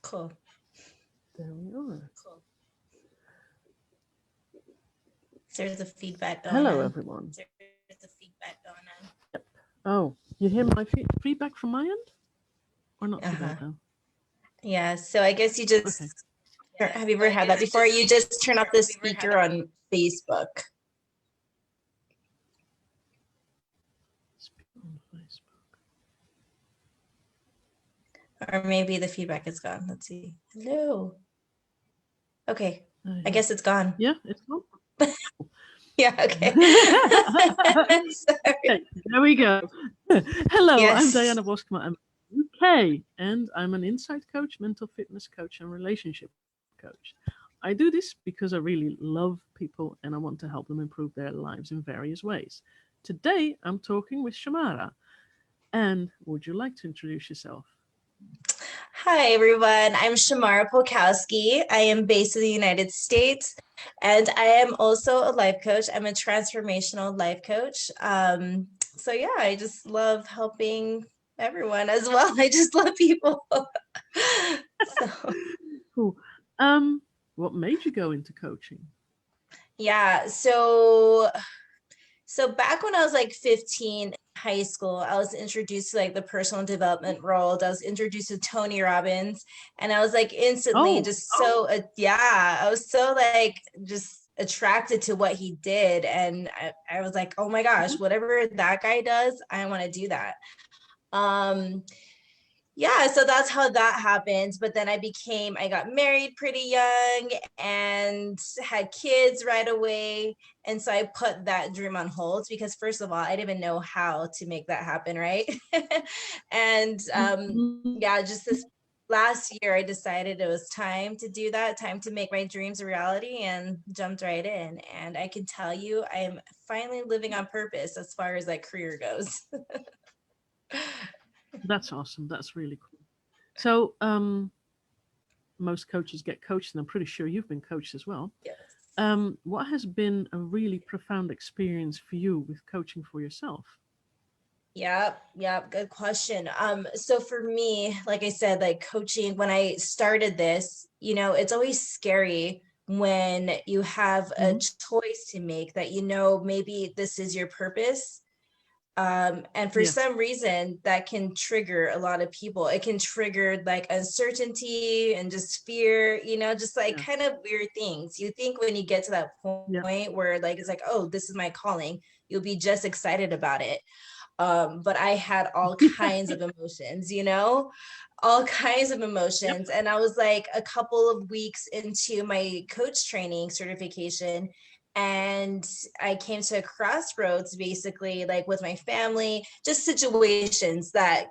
Cool. There we are. Cool. There's a feedback going Hello, on. everyone. There's a feedback going on. Yep. Oh, you hear my feedback from my end? Or not too bad now? Yeah, so I guess you just, have you ever had that before? You just turn off the speaker on Facebook. Or maybe the feedback is gone. Let's see. Hello. Okay. I guess it's gone. Yeah, it's gone. Yeah, okay. Okay, there we go. Hello, Yes. I'm Diana Boskma. I'm UK, and I'm an insight coach, mental fitness coach, and relationship coach. I do this because I really love people and I want to help them improve their lives in various ways. Today, I'm talking with Shamara. And would you like to introduce yourself? Hi, everyone. I'm Shamara Polkowske. I am based in the United States, and I am also a life coach. I'm a transformational life coach. So yeah, I just love helping everyone as well. I just love people. So. Cool. What made you go into coaching? Yeah, so back when I was like 15, high school, I was introduced to like the personal development world. I was introduced to Tony Robbins, and I was like instantly just so I was so like just attracted to what he did, and I was like, oh my gosh, whatever that guy does, I want to do that. Yeah, so that's how that happened. But then I got married pretty young and had kids right away. And so I put that dream on hold because first of all, I didn't even know how to make that happen, right? And yeah, just this last year, I decided it was time to do that, time to make my dreams a reality, and jumped right in. And I can tell you, I am finally living on purpose as far as like career goes. That's awesome. That's really cool. So, most coaches get coached, and I'm pretty sure you've been coached as well. Yes. What has been a really profound experience for you with coaching for yourself? Yeah, good question. So for me, like I said, like coaching, when I started this, it's always scary when you have a choice to make that, maybe this is your purpose. And for some reason that can trigger a lot of people. It can trigger like uncertainty and just fear, just like kind of weird things. You think when you get to that point where like, it's like, oh, this is my calling, you'll be just excited about it. But I had all kinds of emotions, all kinds of emotions. And I was like a couple of weeks into my coach training certification, and I came to a crossroads, basically, like with my family, just situations that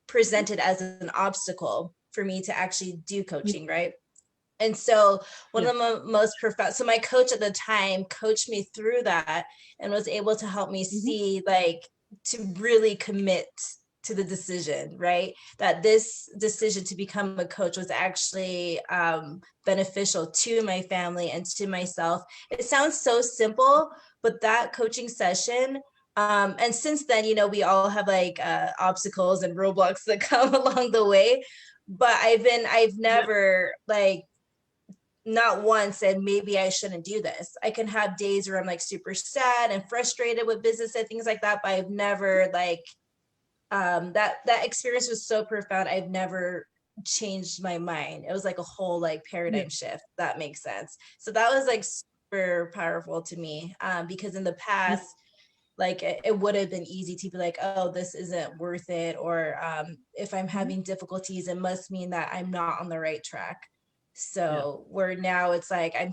presented as an obstacle for me to actually do coaching, right? And so one of the most profound, so my coach at the time coached me through that and was able to help me see, like, to really commit to the decision, right? That this decision to become a coach was actually beneficial to my family and to myself. It sounds so simple, but that coaching session, and since then, we all have like obstacles and roadblocks that come along the way, but I've never like, not once said maybe I shouldn't do this. I can have days where I'm like super sad and frustrated with business and things like that, but I've never like that experience was so profound. I've never changed my mind. It was like a whole like paradigm shift. That makes sense. So that was like super powerful to me, because in the past, like it would have been easy to be like, oh, this isn't worth it, or if I'm having difficulties, it must mean that I'm not on the right track. So where now it's like I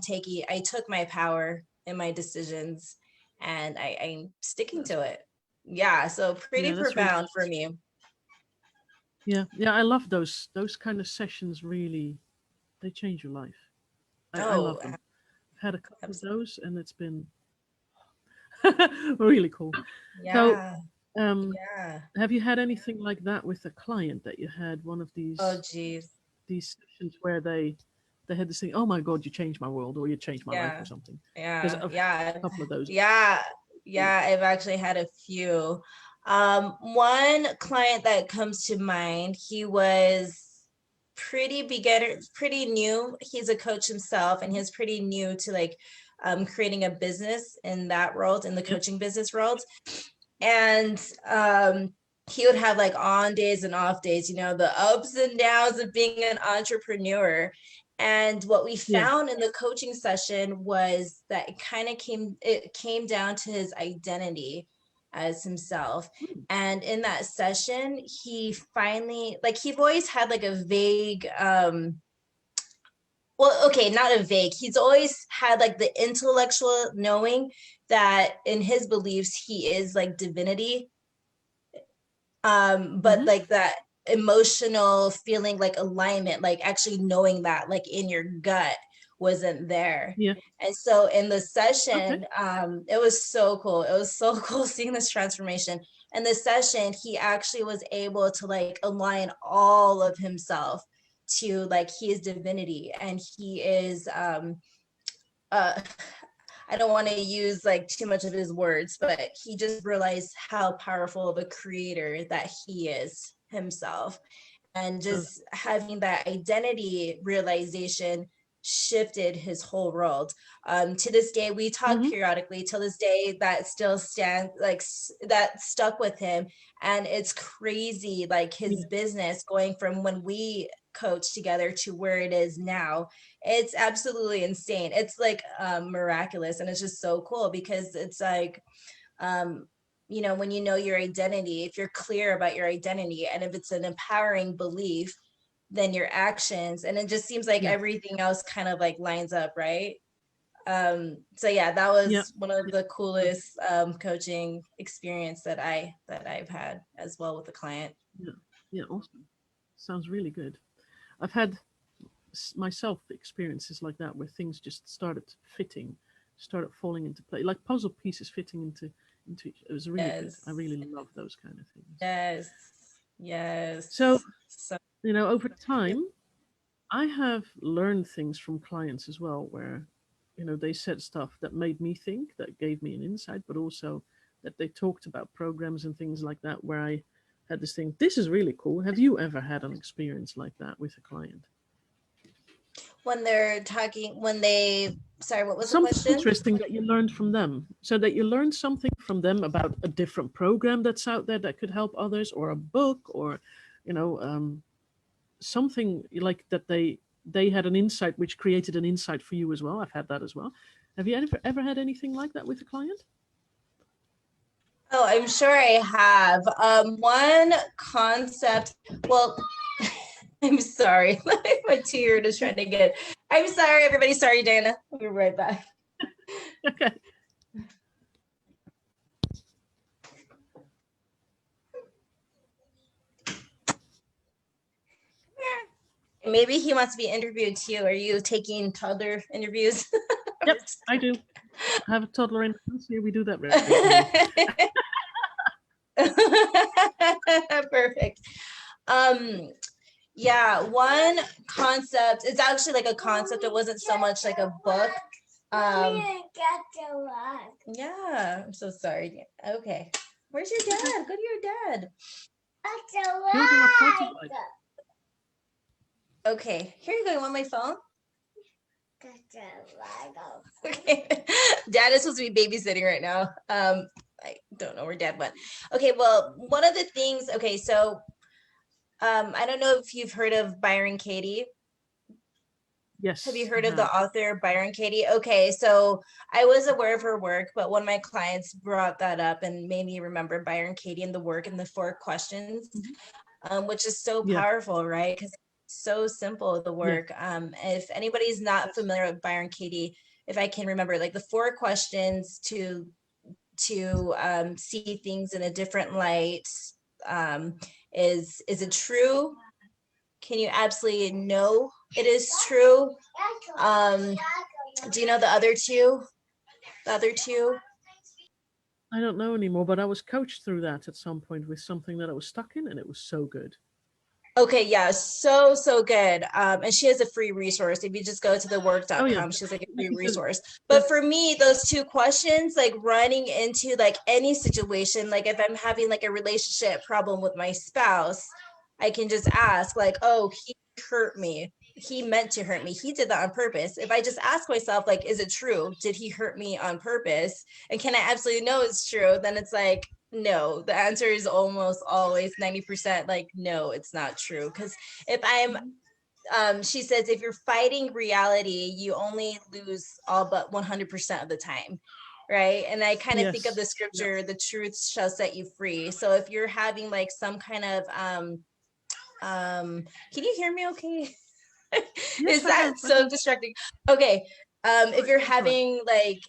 took my power in my decisions, and I'm sticking to it. Yeah, so pretty profound for me. Yeah, I love those kind of sessions. Really, they change your life. I love them. I've had a couple of those, and it's been really cool. Yeah. So, have you had anything like that with a client, that you had one of these? Oh, geez. These sessions where they had this thing, oh my God, you changed my world, or you changed my life, or something. Yeah. A couple of those. Yeah. I've actually had a few. One client that comes to mind, he was pretty beginner, pretty new. He's a coach himself, and he's pretty new to like creating a business in that world, in the Yep. coaching business world. And he would have like on days and off days, you know, the ups and downs of being an entrepreneur. And what we Yeah. found in the coaching session was that it came down to his identity as himself. And in that session, he finally, like, he've always had like a vague, well, okay, not a vague, he's always had like the intellectual knowing that in his beliefs, he is like divinity. But like that emotional feeling, like alignment, like actually knowing that like in your gut wasn't there. Yeah. And so in the Okay. session, it was so cool. It was so cool seeing this transformation. In the session, he actually was able to like align all of himself to like he is divinity, and he is I don't want to use like too much of his words, but he just realized how powerful of a creator that he is himself. And just having that identity realization shifted his whole world. To this day, we talk periodically. Till this day, that still stands, like that stuck with him. And it's crazy, like his business going from when we coached together to where it is now. It's absolutely insane. It's like miraculous, and it's just so cool because it's like you know, when you know your identity, if you're clear about your identity, and if it's an empowering belief, then your actions, and it just seems like everything else kind of like lines up, right? So yeah, that was one of the coolest coaching experience that I've had as well with a client. Yeah, awesome. Sounds really good. I've had myself experiences like that where things just started fitting, started falling into place, like puzzle pieces fitting into it was really good. I really love those kind of things. Yes. So, So you know, over time, I have learned things from clients as well where, you know, they said stuff that made me think, that gave me an insight, but also that they talked about programs and things like that where I had this thing, this is really cool. Have you ever had an experience like that with a client? when they're talking, when they, sorry, what was the Something question? interesting that you learned from them, so that you learned something from them about a different program that's out there that could help others, or a book, or, you know, something like that they had an insight which created an insight for you as well. I've had that as well. Have you ever had anything like that with a client? Oh, I'm sure I have. One concept, well, I'm sorry. My 2-year-old is trying to get, I'm sorry, everybody. Sorry, Dana. We'll be right back. Okay. Maybe he wants to be interviewed too. Are you taking toddler interviews? Yep, I do. I have a toddler in the house here. We do that regularly. Perfect. Yeah, one concept, it's actually like a concept. It wasn't so much like a book. Yeah, I'm so sorry. Okay. Where's your dad? Go to your dad. Okay, here you go. You want my phone? Okay. Dad is supposed to be babysitting right now. I don't know where dad went. Okay, well, one of the things, okay, so I don't know if you've heard of Byron Katie. Yes. Have you heard of the author Byron Katie? Okay, so I was aware of her work, but one of my clients brought that up and made me remember Byron Katie and the work and the 4 questions, which is so powerful, right? Because it's so simple, the work. If anybody's not familiar with Byron Katie, if I can remember, like the 4 questions to see things in a different light. Is it true? Can you absolutely know it is true? Do you know the other two? The other two? I don't know anymore, but I was coached through that at some point with something that I was stuck in, and it was so good. Okay, yeah, so good. And she has a free resource. If you just go to thework.com, she has like a free resource. But for me, those 2 questions, like running into like any situation, like if I'm having like a relationship problem with my spouse, I can just ask like, oh, hurt me. He meant to hurt me. He did that on purpose. If I just ask myself, like, is it true? Did he hurt me on purpose? And can I absolutely know it's true? Then it's like, no. The answer is almost always 90% like, no, it's not true. Because if I'm she says, if you're fighting reality, you only lose all but 100% of the time. Right. And I kind of think of the scripture, the truth shall set you free. So if you're having like some kind of, can you hear me okay? Yes, Is that so distracting? Okay. If you're having like,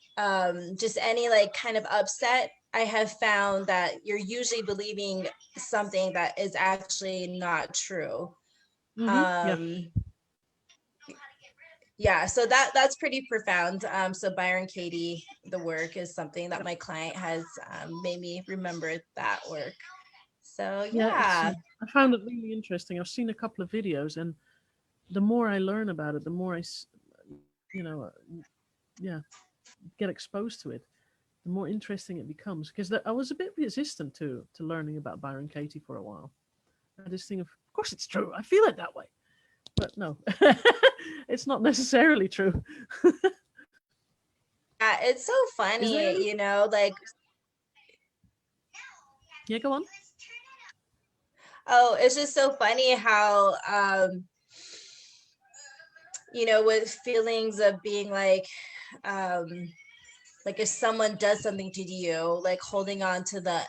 just any like kind of upset, I have found that you're usually believing something that is actually not true. Yeah, so that's pretty profound. So Byron Katie, the work is something that my client has made me remember that work. So yeah. I found it really interesting. I've seen a couple of videos, and the more I learn about it, the more you know, yeah, get exposed to it, the more interesting it becomes. Because I was a bit resistant to learning about Byron Katie for a while. I had this thing of course it's true. I feel it that way. But no, it's not necessarily true. Yeah, it's so funny, you know, like. Yeah, go on. Oh, it's just so funny how, you know, with feelings of being like if someone does something to you, like holding on to the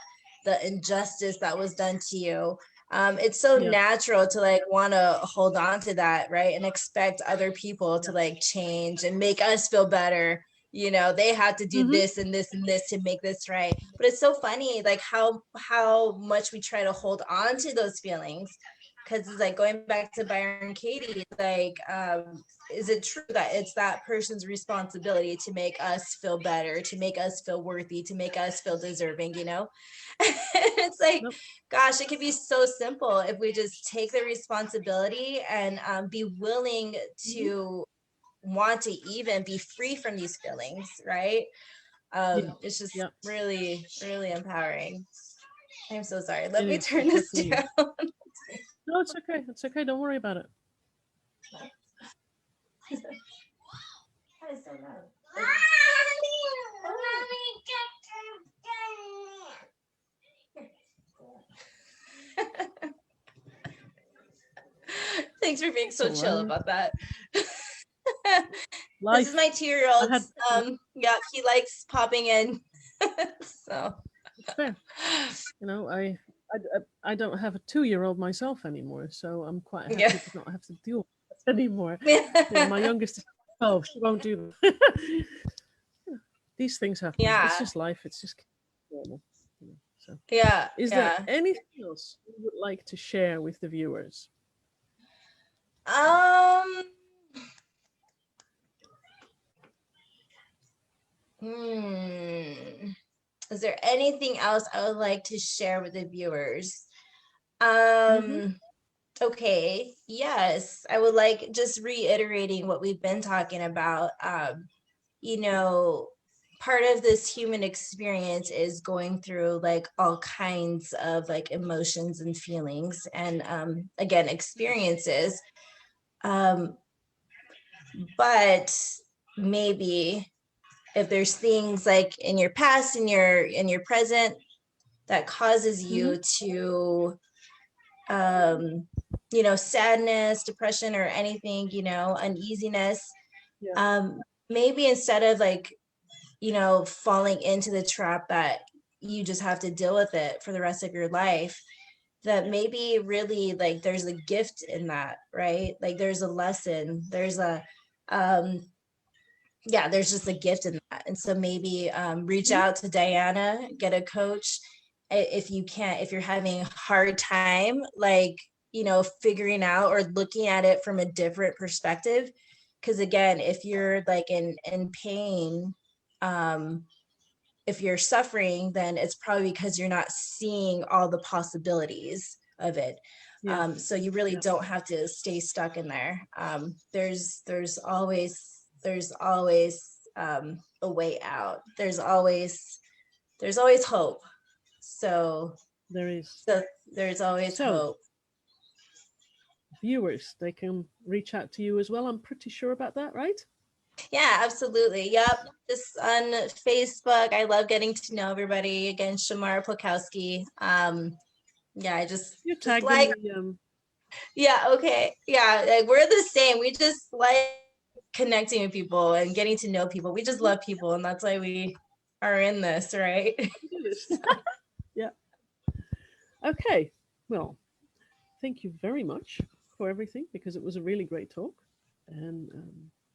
injustice that was done to you, it's so natural to like want to hold on to that, right? And expect other people to like change and make us feel better. You know, they had to do this and this and this to make this right. But it's so funny, like how much we try to hold on to those feelings. Because it's like going back to Byron Katie, like, is it true that it's that person's responsibility to make us feel better, to make us feel worthy, to make us feel deserving, you know? It's like, gosh, it could be so simple if we just take the responsibility and be willing to want to even be free from these feelings, right? It's just really, really empowering. I'm so sorry. Let me turn this down. No, it's okay. It's okay. Don't worry about it. That is so loud. Thanks for being so chill about that. This is my 2-year-old. Yeah, he likes popping in. So it's fair. You know, I don't have a 2-year-old myself anymore, so I'm quite happy to not have to deal with it anymore. You know, my youngest is 12. She won't do that. These things happen. Yeah. It's just life. It's just normal. You know, so. Yeah. Is there anything else you would like to share with the viewers? Is there anything else I would like to share with the viewers? Okay, yes, I would like just reiterating what we've been talking about. You know, part of this human experience is going through like all kinds of like emotions and feelings and again, experiences. But maybe if there's things like in your past, in your present, that causes you to you know, sadness, depression, or anything, you know, uneasiness, maybe instead of like, you know, falling into the trap that you just have to deal with it for the rest of your life, that maybe really like there's a gift in that, right? Like there's a lesson, there's a there's just a gift in that. And so maybe reach out to Diana, get a coach if you can't, if you're having a hard time, like, you know, figuring out or looking at it from a different perspective. Because again, if you're like in pain, if you're suffering, then it's probably because you're not seeing all the possibilities of it. So you really don't have to stay stuck in there. There's always a way out. There's always hope. So there is. So there's always hope. viewers, they can reach out to you as well. I'm pretty sure about that, right? Yeah, absolutely. Yep. Just on Facebook. I love getting to know everybody. Again, Shamara Polkowske. Yeah, I You're just tagged in like, the yeah, okay. Yeah, like we're the same. We just like connecting with people and getting to know people. We just love people, and that's why we are in this, right? So, yeah. Okay. Well, thank you very much for everything, because it was a really great talk, and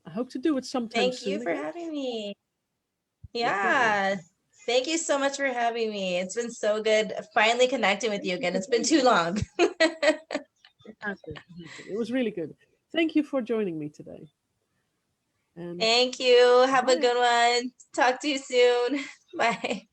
I hope to do it sometime thank you soon for again. having me. Definitely. Yeah. Thank you so much for having me. It's been so good finally connecting with you again. It's been too long. It has been. It has been. It was really good. Thank you for joining me today. And Thank you. Have a bye. good one. Talk to you soon. Bye.